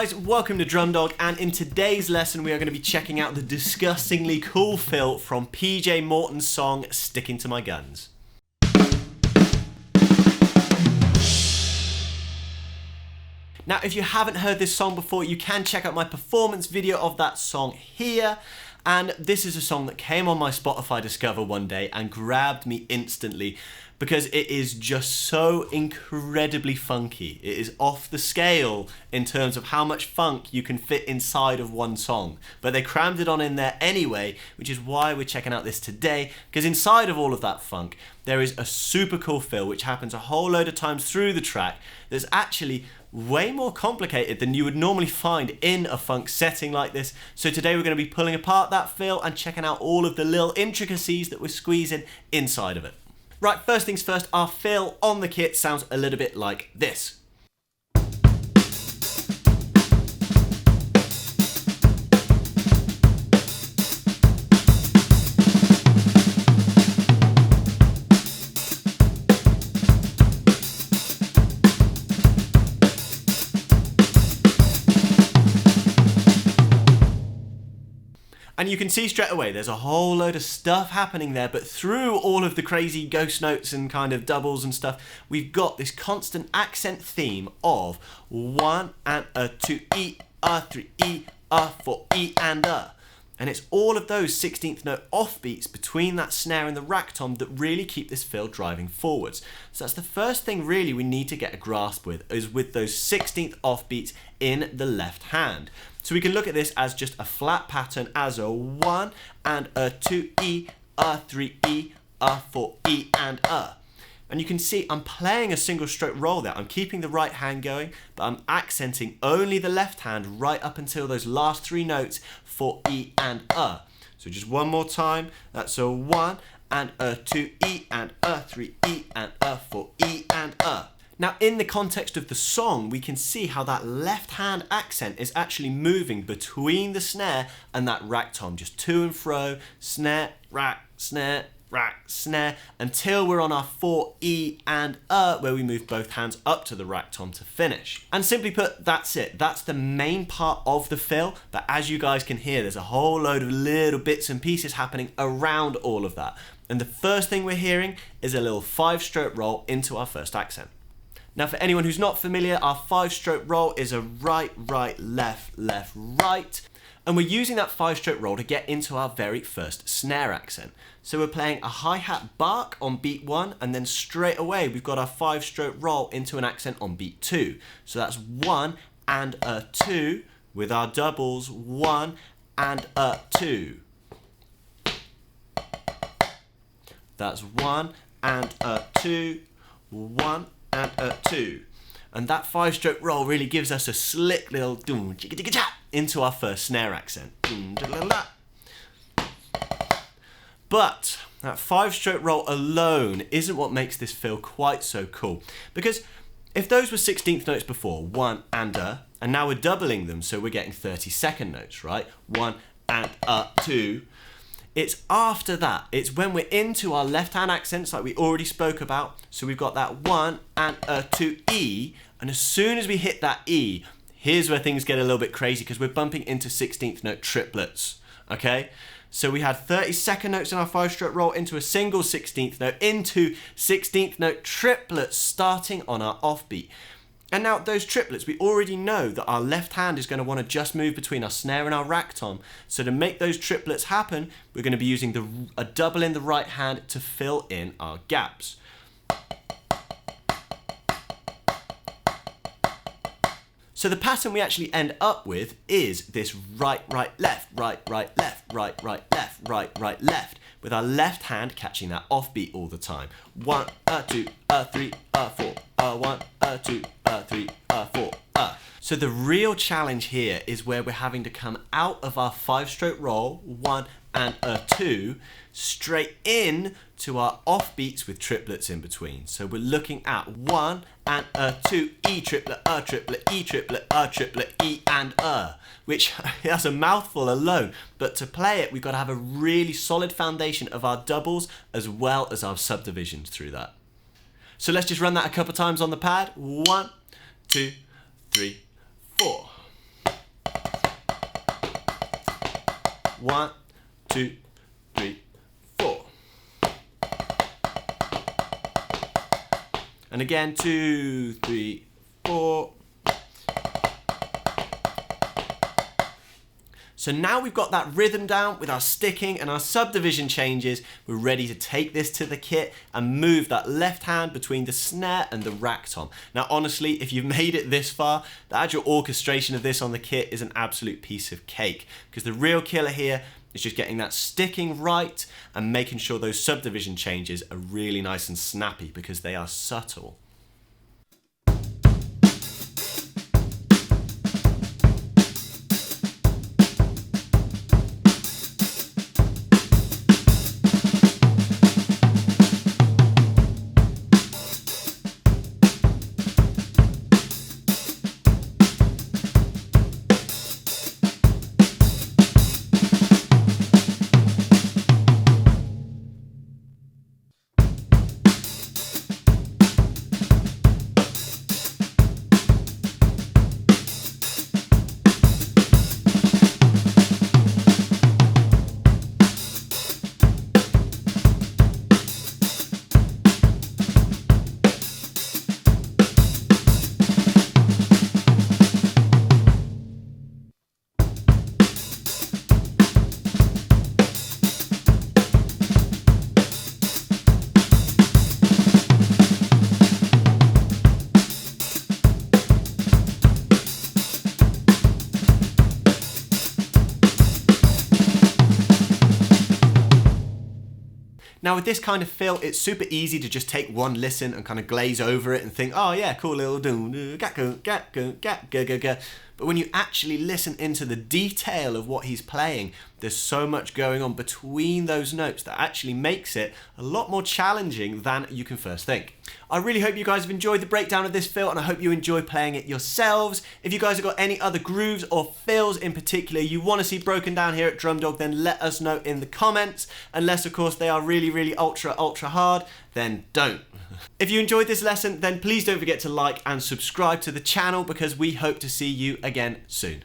guys, welcome to Drum Dog, and in today's lesson we are going to be checking out the disgustingly cool fill from PJ Morton's song Sticking to My Guns. Now if you haven't heard this song before, you can check out my performance video of that song here. And this is a song that came on my Spotify Discover one day and grabbed me instantly because it is just so incredibly funky. It is off the scale in terms of how much funk you can fit inside of one song. But they crammed it on in there anyway, which is why we're checking out this today, because inside of all of that funk, there is a super cool fill which happens a whole load of times through the track that's actually way more complicated than you would normally find in a funk setting like this. So today we're going to be pulling apart that fill and checking out all of the little intricacies that we're squeezing inside of it. Right, first things first, our fill on the kit sounds a little bit like this. And you can see straight away there's a whole load of stuff happening there, but through all of the crazy ghost notes and kind of doubles and stuff, we've got this constant accent theme of 1 and a 2 E, a 3 E, a 4 E and a. And it's all of those 16th note offbeats between that snare and the rack tom that really keep this fill driving forwards. So that's the first thing really we need to get a grasp with, is with those 16th offbeats in the left hand. So we can look at this as just a flat pattern as a 1 and a 2 E, a 3 E, a 4 E and a. And you can see I'm playing a single stroke roll there. I'm keeping the right hand going, but I'm accenting only the left hand right up until those last three notes for E and a. So just one more time, that's a 1 and a 2 E and a 3 E and a 4 E and a. Now in the context of the song, we can see how that left hand accent is actually moving between the snare and that rack tom, just to and fro, snare, rack, snare, until we're on our 4 E and a, where we move both hands up to the rack tom to finish. And simply put, that's it. That's the main part of the fill, but as you guys can hear, there's a whole load of little bits and pieces happening around all of that. And the first thing we're hearing is a little 5-stroke roll into our first accent. Now for anyone who's not familiar, our 5-stroke roll is a right, right, left, left, right. And we're using that 5-stroke roll to get into our very first snare accent. So we're playing a hi-hat bark on beat 1, and then straight away we've got our 5-stroke roll into an accent on beat 2. So that's 1 and a 2 with our doubles, 1 and a 2. That's 1 and a 2, 1 and a 2. And that 5-stroke roll really gives us a slick little doom chicka chicka chat into our first snare accent. But that 5-stroke roll alone isn't what makes this fill quite so cool. Because if those were 16th notes before, 1 and a, and now we're doubling them, so we're getting 32nd notes, right? 1 and a 2. It's after that, it's when we're into our left hand accents like we already spoke about. So we've got that 1 and a 2 E, and as soon as we hit that E, here's where things get a little bit crazy because we're bumping into 16th note triplets, okay? So we had 32nd notes in our 5-stroke roll into a single 16th note, into 16th note triplets starting on our offbeat. And now those triplets, we already know that our left hand is going to want to just move between our snare and our rack tom. So to make those triplets happen, we're going to be using a double in the right hand to fill in our gaps. So the pattern we actually end up with is this right, right, left, right, right, left, right, right, left, right, right, left, with our left hand catching that offbeat all the time. 1, 2, 3, 4, 1, 2, 3, 4. So the real challenge here is where we're having to come out of our 5-stroke roll, 1 and a 2, straight in to our offbeats with triplets in between. So we're looking at 1 and a 2, E triplet, E triplet, E and a, which that's a mouthful alone. But to play it, we've got to have a really solid foundation of our doubles as well as our subdivisions through that. So let's just run that a couple times on the pad. 1, 2, 3, 4. 1, 2, 3, 4. And again, 2, 3, 4. So now we've got that rhythm down with our sticking and our subdivision changes, we're ready to take this to the kit and move that left hand between the snare and the rack tom. Now honestly, if you've made it this far, the actual orchestration of this on the kit is an absolute piece of cake, because the real killer here is just getting that sticking right and making sure those subdivision changes are really nice and snappy, because they are subtle. Now with this kind of fill, it's super easy to just take one listen and kind of glaze over it and think, oh yeah, cool little doom, but when you actually listen into the detail of what he's playing, there's so much going on between those notes that actually makes it a lot more challenging than you can first think. I really hope you guys have enjoyed the breakdown of this fill, and I hope you enjoy playing it yourselves. If you guys have got any other grooves or fills in particular you want to see broken down here at Drum Dog, then let us know in the comments. Unless of course they are really ultra hard, then don't. If you enjoyed this lesson, then please don't forget to like and subscribe to the channel, because we hope to see you again soon.